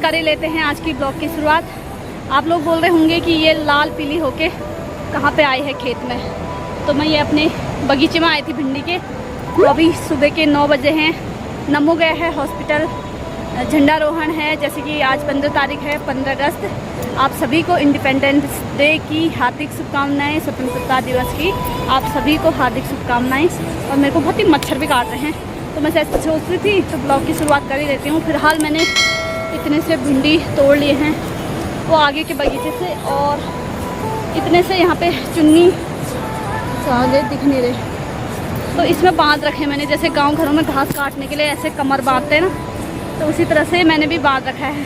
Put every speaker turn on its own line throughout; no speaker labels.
कर ही लेते हैं आज की ब्लॉग की शुरुआत। आप लोग बोल रहे होंगे कि ये लाल पीली होके कहाँ पे आई है खेत में। तो मैं ये अपने बगीचे में आई थी भिंडी के। तो अभी सुबह के 9 बजे हैं। नमो गया है हॉस्पिटल, झंडारोहण है। जैसे कि आज 15 तारीख है, 15 अगस्त। आप सभी को इंडिपेंडेंस डे की हार्दिक शुभकामनाएं, स्वतंत्रता दिवस की आप सभी को हार्दिक शुभकामनाएं। और मेरे को बहुत ही मच्छर भी काट रहे हैं, तो मैं सोच रही थी तो ब्लॉग की शुरुआत कर ही देती हूँ। फिलहाल मैंने इतने से भिंडी तोड़ लिए हैं वो आगे के बगीचे से, और इतने से यहाँ पे चुन्नी आगे दिख नहीं रहे, तो इसमें बांध रखे मैंने। जैसे गांव घरों में घास काटने के लिए ऐसे कमर बांधते हैं ना, तो उसी तरह से मैंने भी बांध रखा है।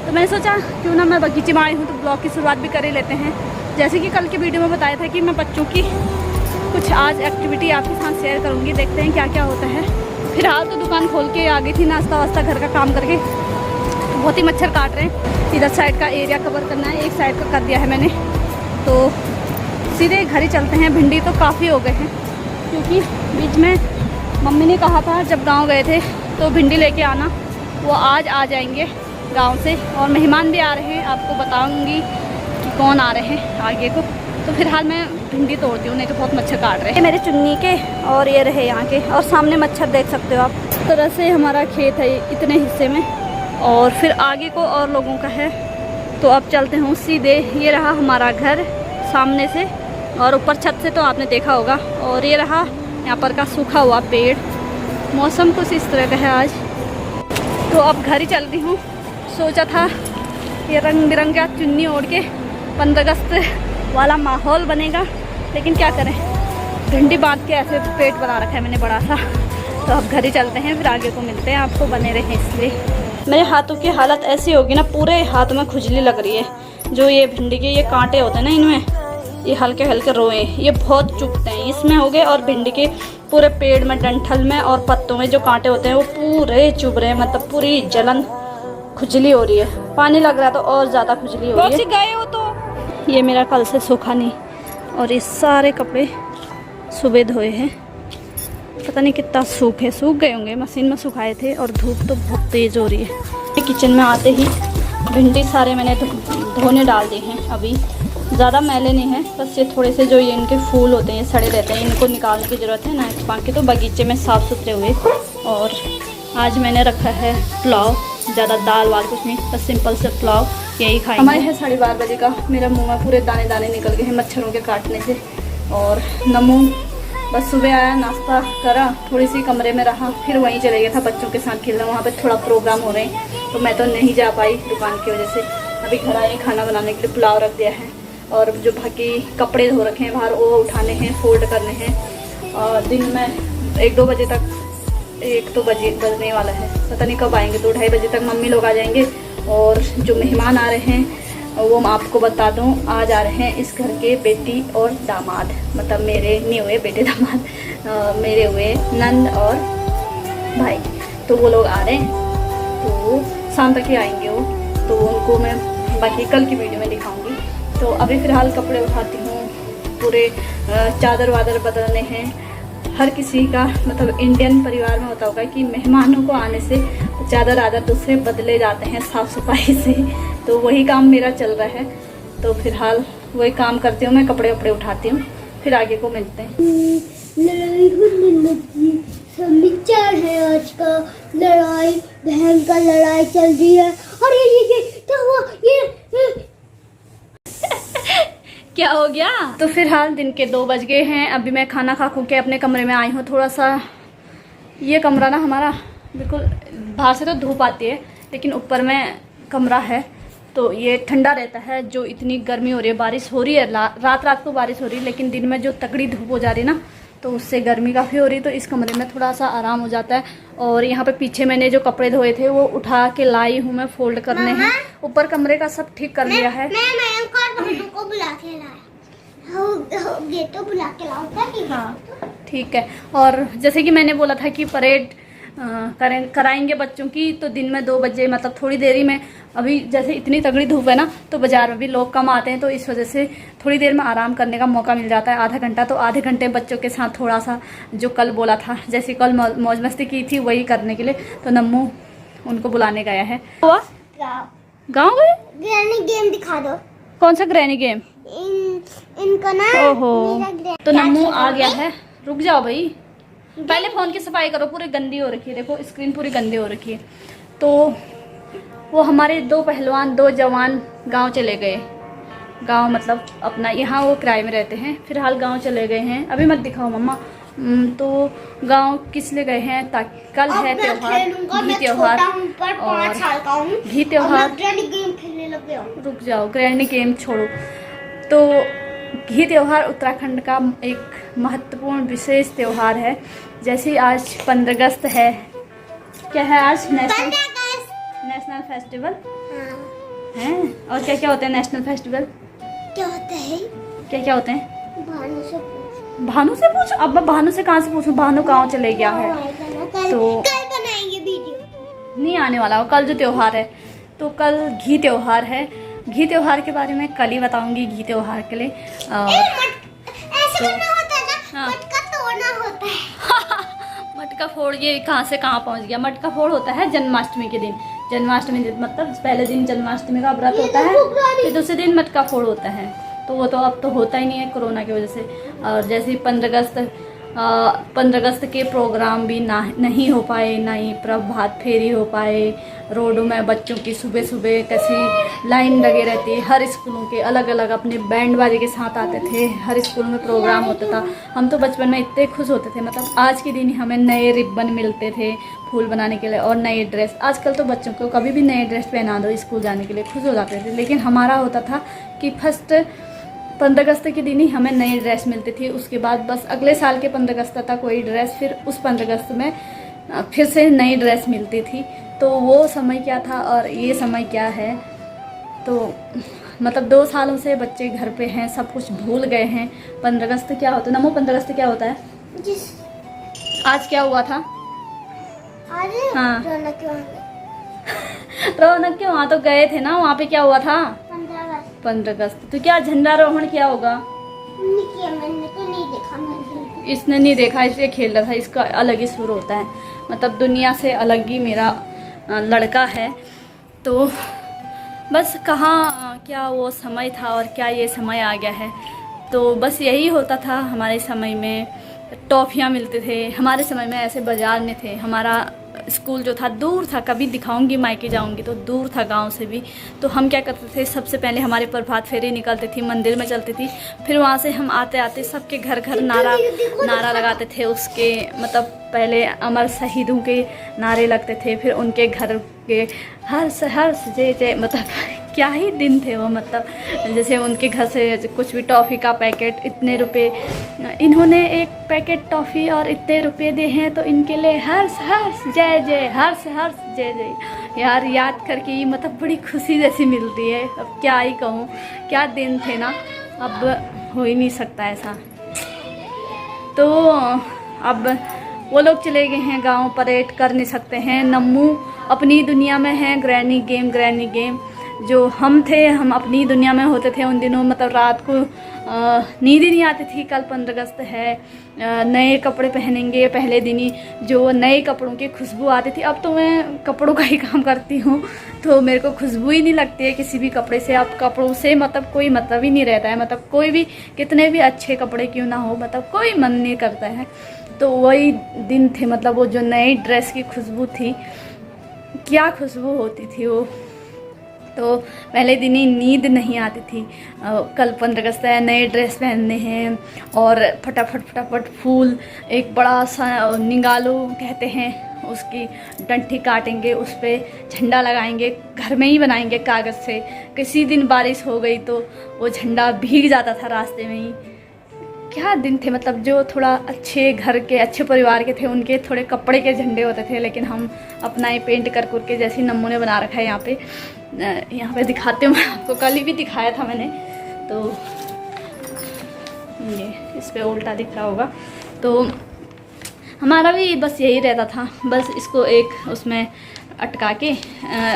तो मैंने सोचा क्यों ना मैं बगीचे में आई हूँ तो ब्लॉग की शुरुआत भी कर ही लेते हैं। जैसे कि कल की वीडियो में बताया था कि मैं बच्चों की कुछ आज एक्टिविटी आपके साथ शेयर करूँगी, देखते हैं क्या क्या होता है। फिलहाल तो दुकान खोल के आ गई थी, नाश्ता वास्ता घर का काम करके। बहुत ही मच्छर काट रहे हैं। इधर साइड का एरिया कवर करना है, एक साइड का कर दिया है मैंने। तो सीधे घर ही चलते हैं। भिंडी तो काफ़ी हो गए हैं, क्योंकि बीच में मम्मी ने कहा था जब गांव गए थे तो भिंडी लेके आना, वो आज आ जाएंगे गांव से। और मेहमान भी आ रहे हैं, आपको बताऊंगी कि कौन आ रहे हैं आगे को। तो फिलहाल मैं भिंडी तोड़ती हूँ, नहीं तो बहुत मच्छर काट रहे हैं मेरे चुन्नी के। और ये रहे यहाँ के, और सामने मच्छर देख सकते हो आप। इस तरह से हमारा खेत है इतने हिस्से में, और फिर आगे को और लोगों का है। तो अब चलते हैं सीधे। ये रहा हमारा घर सामने से, और ऊपर छत से तो आपने देखा होगा। और ये रहा यहाँ पर का सूखा हुआ पेड़। मौसम कुछ इस तरह का है आज। तो अब घर ही चल रही हूँ। सोचा था ये रंग बिरंगा चुन्नी ओढ़ के 15 अगस्त वाला माहौल बनेगा, लेकिन क्या करें, भिंडी बांध के ऐसे पेट बना रखा है मैंने बड़ा सा। तो अब घर ही चलते हैं, फिर आगे को मिलते हैं। आपको बने रहे इसलिए। मेरे हाथों की हालत ऐसी होगी ना, पूरे हाथ में खुजली लग रही है। जो ये भिंडी के ये कांटे होते हैं ना, इनमें ये हल्के हल्के रोए ये बहुत चुभते हैं। इसमें हो गए, और भिंडी के पूरे पेड़ में, डंठल में और पत्तों में जो कांटे होते हैं वो पूरे चुभ रहे हैं। मतलब पूरी जलन, खुजली हो रही है। पानी लग रहा है तो और ज़्यादा खुजली हो रही है। गए हो तो ये मेरा कल से सूखा नहीं, और ये सारे कपड़े सुबह धोए हैं। पता नहीं कितना सूख गए होंगे, मशीन में सुखाए थे। और धूप तो बहुत तेज़ हो रही है। किचन में आते ही भिंडी सारे मैंने धोने डाल दिए हैं। अभी ज़्यादा मैले नहीं है, बस ये थोड़े से जो ये इनके फूल होते हैं ये सड़े रहते हैं, इनको निकालने की ज़रूरत है ना। बाकी तो बगीचे में साफ़ सुथरे हुए। और आज मैंने रखा है पुलाव, ज़्यादा दाल वाल कुछ नहीं, बस सिंपल से पुलाव यही खाएंगे। हमारे है 12:30 बजे का। मेरा मुँह में पूरे दाने दाने निकल गए हैं मच्छरों के काटने से। और नमू बस सुबह आया, नाश्ता करा, थोड़ी सी कमरे में रहा, फिर वहीं चले गया था बच्चों के साथ खेलना। वहाँ पे थोड़ा प्रोग्राम हो रहे हैं, तो मैं तो नहीं जा पाई दुकान की वजह से। अभी घर आई, खाना बनाने के लिए पुलाव रख दिया है। और जो बाकी कपड़े धो रखे हैं बाहर, वो उठाने हैं, फोल्ड करने हैं। और दिन में 1-2 बजे तक, 1 तो बजने वाला है, पता नहीं कब आएंगे। 2-2:30 बजे तक मम्मी लोग आ जाएंगे। और जो मेहमान आ रहे हैं वो मैं आपको बता दूं, आज आ रहे हैं इस घर के बेटी और दामाद। मतलब मेरे नहीं हुए बेटे दामाद, मेरे हुए नंद और भाई। तो वो लोग आ रहे हैं, तो शाम तक ही आएंगे वो। तो उनको मैं बाकी कल की वीडियो में दिखाऊंगी। तो अभी फ़िलहाल कपड़े उठाती हूँ, पूरे चादर वादर बदलने हैं। हर किसी का मतलब इंडियन परिवार में होता होगा कि मेहमानों को आने से चादर आदर दूसरे बदले जाते हैं साफ़ सफाई से। तो वही काम मेरा चल रहा है। तो फिलहाल वही काम करती हूँ मैं, कपड़े वपड़े उठाती हूँ, फिर आगे को मिलते हैं।
लड़ाई होने लगी, समाचार है आज का। लड़ाई, बहन का लड़ाई चल रही है। और ये क्या हुआ? ये
क्या हो गया? तो फिलहाल दिन के 2 बज गए हैं। अभी मैं खाना खा के अपने कमरे में आई हूँ। थोड़ा सा ये कमरा ना हमारा बिल्कुल, बाहर से तो धूप आती है, लेकिन ऊपर में कमरा है तो ये ठंडा रहता है। जो इतनी गर्मी हो रही है, बारिश हो रही है, रात को बारिश हो रही है, लेकिन दिन में जो तगड़ी धूप हो जा रही है ना, तो उससे गर्मी काफ़ी हो रही है। तो इस कमरे में थोड़ा सा आराम हो जाता है। और यहाँ पे पीछे मैंने जो कपड़े धोए थे वो उठा के लाई हूँ मैं, फोल्ड करने हैं। ऊपर कमरे का सब ठीक कर लिया है।
को बुला के तो बुला के लाऊंगा।
हाँ ठीक है। और जैसे कि मैंने बोला था कि परेड कराएंगे बच्चों की, तो दिन में 2 बजे, मतलब थोड़ी देरी में। अभी जैसे इतनी तगड़ी धूप है ना, तो बाज़ार में भी लोग कम आते हैं, तो इस वजह से थोड़ी देर में आराम करने का मौका मिल जाता है, आधा घंटा। तो आधे घंटे बच्चों के साथ थोड़ा सा जो कल बोला था, जैसे कल मौज मस्ती की थी वही करने के लिए, तो नम्मू उनको बुलाने गया है। गाँव गए?
ग्रैनी गेम दिखा दो।
कौन सा ग्रैनी गेम?
इनको ना
ओहो,
मेरा ग्रैनी
तो नम्मू आ गया है। रुक जाओ भाई, पहले फ़ोन की सफाई करो, पूरी गंदी हो रखी है, देखो स्क्रीन पूरी गंदी हो रखी है। तो वो हमारे 2 पहलवान 2 जवान गांव चले गए। गांव मतलब अपना, यहाँ वो किराए में रहते हैं, फिलहाल गांव चले गए हैं। अभी मत दिखाओ मम्मा। तो गांव किस लिए गए हैं? ताकि कल है त्योहार, घी त्योहार, और घी त्योहार।
गेम खेलने लग गया।
रुक जाओ, ग्रैंड गेम छोड़ो। तो घी त्योहार उत्तराखंड का एक महत्वपूर्ण विशेष त्योहार है। जैसे आज 15 अगस्त है, क्या है आज? नेशनल फेस्टिवल है। और क्या क्या होते हैं नेशनल फेस्टिवल?
क्या होता है?
क्या क्या होते हैं?
भानु से पूछ।
भानु से पूछ? अब मैं भानु से कहाँ से पूछूं? भानु गाँव चले गया है, तो
कल बनाएंगे वीडियो।
नहीं आने वाला हो। कल जो त्योहार है, तो कल घी त्योहार है। घी त्योहार के बारे में कल ही बताऊंगी, घी त्योहार के लिए।
ऐसे करना होता है ना,
हाँ।
मटका तोड़ना होता है।
मटका फोड़, ये कहाँ से कहाँ पहुँच गया। मटका फोड़ होता है जन्माष्टमी के दिन। जन्माष्टमी मतलब पहले दिन जन्माष्टमी का व्रत होता है, फिर दूसरे दिन मटका फोड़ होता है। तो वो तो अब तो होता ही नहीं है कोरोना की वजह से। और जैसे 15 अगस्त के प्रोग्राम भी नहीं हो पाए, ना ही प्रभात फेरी हो पाए। रोडों में बच्चों की सुबह सुबह कैसी लाइन लगे रहती है। हर स्कूलों के अलग अलग अपने बैंड बाजे के साथ आते थे, हर स्कूल में प्रोग्राम होता था। हम तो बचपन में इतने खुश होते थे, मतलब आज के दिन ही हमें नए रिबन मिलते थे फूल बनाने के लिए और नई ड्रेस। आजकल तो बच्चों को कभी भी नई ड्रेस पहना दो स्कूल जाने के लिए खुश हो जाते थे, लेकिन हमारा होता था कि फर्स्ट 15 अगस्त के दिन ही हमें नई ड्रेस मिलती थी। उसके बाद बस अगले साल के 15 अगस्त तक कोई ड्रेस, फिर उस 15 अगस्त में फिर से नई ड्रेस मिलती थी। तो वो समय क्या था और ये समय क्या है। तो मतलब 2 सालों से बच्चे घर पे हैं, सब कुछ भूल गए हैं। 15 अगस्त क्या होता है? नमो 15 अगस्त क्या होता है? आज क्या हुआ था? हाँ, रौनक के वहाँ तो गए थे ना, वहाँ पे क्या हुआ था? 15 अगस्त। तो क्या झंडारोहण क्या होगा?
मैंने तो नहीं देखा।
इसने नहीं देखा, इसलिए खेल रहा था। इसका अलग ही सुर होता है, मतलब दुनिया से अलग ही मेरा लड़का है। तो बस कहाँ क्या वो समय था और क्या ये समय आ गया है। तो बस यही होता था हमारे समय में। टॉफ़ियाँ मिलते थे हमारे समय में, ऐसे बाज़ार में थे। हमारा स्कूल जो था दूर था, कभी दिखाऊंगी मायके जाऊंगी तो दूर था गांव से भी। तो हम क्या करते थे, सबसे पहले हमारे प्रभात फेरी निकलती थी, मंदिर में चलती थी। फिर वहाँ से हम आते आते सबके घर घर नारा लगाते थे उसके, मतलब पहले अमर शहीदों के नारे लगते थे, फिर उनके घर के हर्ष हर्ष जय जय, मतलब क्या ही दिन थे वो। मतलब जैसे उनके घर से कुछ भी टॉफ़ी का पैकेट इतने रुपए, इन्होंने एक पैकेट टॉफ़ी और इतने रुपए दे हैं तो इनके लिए हर्ष हर्ष जय जय, हर्ष हर्ष जय जय। यार याद करके ही मतलब बड़ी खुशी जैसी मिलती है। अब क्या ही कहूँ, क्या दिन थे ना, अब हो ही नहीं सकता ऐसा। तो अब वो लोग चले गए हैं गांव, परेड कर नहीं सकते हैं। नम्मू अपनी दुनिया में है, ग्रैनी गेम। जो हम थे, हम अपनी दुनिया में होते थे उन दिनों। मतलब रात को नींद ही नहीं आती थी। कल 15 अगस्त है, नए कपड़े पहनेंगे पहले दिन ही, जो नए कपड़ों की खुशबू आती थी। अब तो मैं कपड़ों का ही काम करती हूँ, तो मेरे को खुशबू ही नहीं लगती है किसी भी कपड़े से। अब कपड़ों से मतलब कोई मतलब ही नहीं रहता है, मतलब कोई भी कितने भी अच्छे कपड़े क्यों ना हो, मतलब कोई मन नहीं करता है। तो वही दिन थे, मतलब वो जो नई ड्रेस की खुशबू थी, क्या खुशबू होती थी वो। तो पहले दिन ही नींद नहीं आती थी। कल 15 अगस्त है, नए ड्रेस पहनने हैं और फटाफट फूल, एक बड़ा सा निगालो कहते हैं, उसकी डंठी काटेंगे, उस पर झंडा लगाएंगे, घर में ही बनाएंगे कागज़ से। किसी दिन बारिश हो गई तो वो झंडा भीग जाता था रास्ते में ही। क्या दिन थे, मतलब जो थोड़ा अच्छे घर के, अच्छे परिवार के थे उनके थोड़े कपड़े के झंडे होते थे, लेकिन हम अपना ही पेंट कर के, जैसे नम्मू ने बना रखा है यहाँ पे दिखाते हूँ मैं आपको। कल ही भी दिखाया था मैंने, तो ये इस पे उल्टा दिख रहा होगा। तो हमारा भी बस यही रहता था, बस इसको एक उसमें अटका के,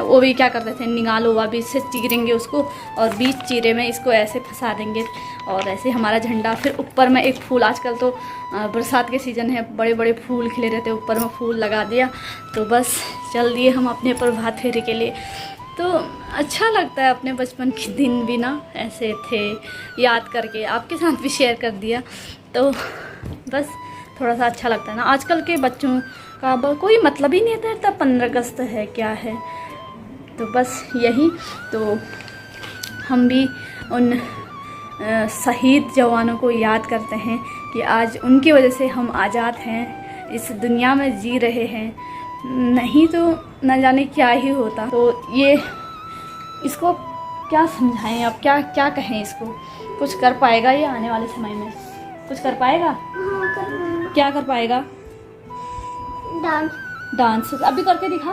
वो भी क्या करते थे, निगालो हुआ बीच से चीरेंगे उसको, और बीच चीरे में इसको ऐसे फंसा देंगे और ऐसे हमारा झंडा। फिर ऊपर में एक फूल, आजकल तो बरसात के सीज़न है, बड़े बड़े फूल खिले रहते हैं, ऊपर में फूल लगा दिया। तो बस चल दिए हम अपने प्रभात फेरी के लिए। तो अच्छा लगता है अपने बचपन के दिन भी ना ऐसे थे, याद करके आपके साथ भी शेयर कर दिया। तो बस थोड़ा सा अच्छा लगता है ना। आजकल के बच्चों का कोई मतलब ही नहीं रहता 15 अगस्त है क्या है। तो बस यही, तो हम भी उन शहीद जवानों को याद करते हैं कि आज उनकी वजह से हम आज़ाद हैं, इस दुनिया में जी रहे हैं। नहीं तो न जाने क्या ही होता। तो ये इसको क्या समझाएं, अब क्या क्या कहें इसको। कुछ कर पाएगा ये आने वाले समय में? कुछ कर पाएगा?
हाँ, करना।
क्या कर पाएगा?
डांस।
डांस अभी करके दिखा।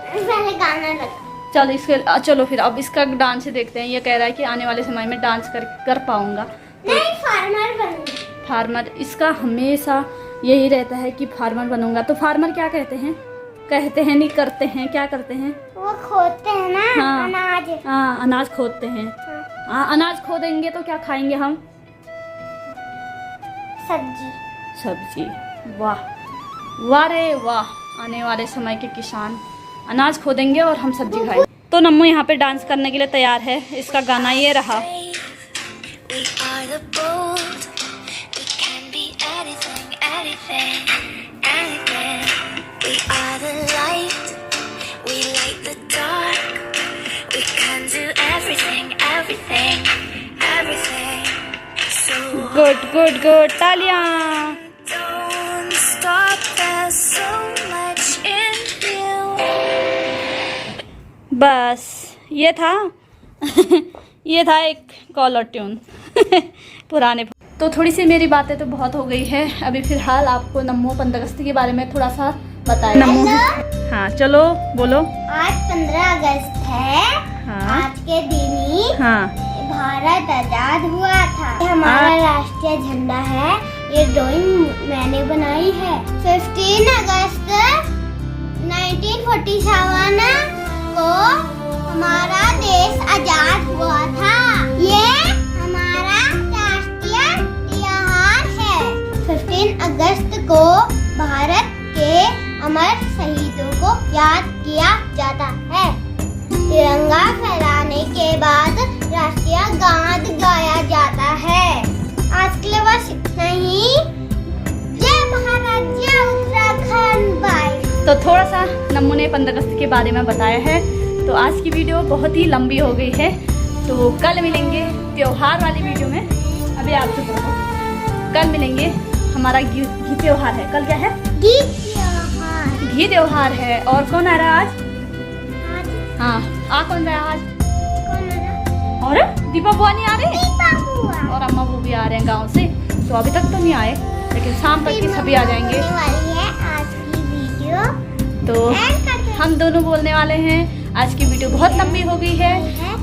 पहले गाना लगा।
चलो इसके चलो फिर अब इसका डांस देखते हैं। ये कह रहा है कि आने वाले समय में डांस कर पाऊंगा।
नहीं, फार्मर बनूंगा।
फार्मर, इसका हमेशा यही रहता है कि फार्मर बनूंगा। तो फार्मर क्या कहते हैं? कहते हैं नहीं, करते हैं। क्या करते हैं?
वो खोदते हैं ना।
हाँ,
अनाज।
हाँ, अनाज खोदते हैं। हाँ, अनाज खोदेंगे तो क्या खाएंगे हम?
सब्जी।
सब्जी। वाह वाह रे वाह, आने वाले समय के किसान अनाज खोदेंगे और हम सब्जी खाएंगे। तो नम्मू यहाँ पे डांस करने के लिए तैयार है। इसका गाना ये रहा।
We are the bold. We can be anything, anything, anything. We are the light. We light the dark. We can do everything, everything, everything. So
good good good, तालियां।
don't stop. There's so much in you.
बस ये था ये था एक caller tune पुराने। तो थोड़ी सी मेरी बातें तो बहुत हो गई है। अभी फिलहाल आपको नम्मू 15 अगस्त के बारे में थोड़ा सा बताया। नम्मू, हाँ चलो बोलो।
आज 15 अगस्त है।
हाँ।
आज के दिन ही
हाँ,
भारत आजाद हुआ था। ये हमारा राष्ट्रीय झंडा है। ये ड्राइंग मैंने बनाई है। 15 अगस्त 1947 को हमारा देश आजाद हुआ था। ये हमारा राष्ट्रीय त्योहार है। 15 अगस्त को भारत के अमर शहीदों को याद किया जाता है। तिरंगा फहराने के बाद राष्ट्रीय गान गाया जाता है। आज के लिए बस इतना ही। जय भारत, जय उत्तराखंड। बाय।
तो थोड़ा सा नम्मू ने 15 अगस्त के बारे में बताया है। तो आज की वीडियो बहुत ही लंबी हो गई है। तो कल मिलेंगे त्योहार वाली वीडियो में। अभी आप चुप रहो। कल मिलेंगे, हमारा घी त्योहार है। कल क्या है?
घी त्योहार।
घी त्योहार है। और कौन आ रहा है आज?
आज
हाँ, आ कौन रहा है आज?
कौन आ रहा?
और दीपा बुआ नहीं आ रही?
दीपा बुआ।
और अम्मा वो भी आ रहे हैं गांव से। तो अभी तक तो नहीं आए, लेकिन शाम तक की सभी आ जाएंगे।
होने वाली है आज की वीडियो।
तो
एंड करते हैं।
हम दोनों बोलने वाले हैं। आज की वीडियो बहुत लंबी हो गई है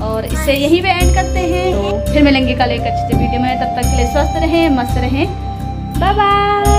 और इसे यहीं पे एंड करते हैं। तो फिर मिलेंगे कल एक अच्छी वीडियो में। तब तक के लिए स्वस्थ रहें, मस्त रहें। Bye bye.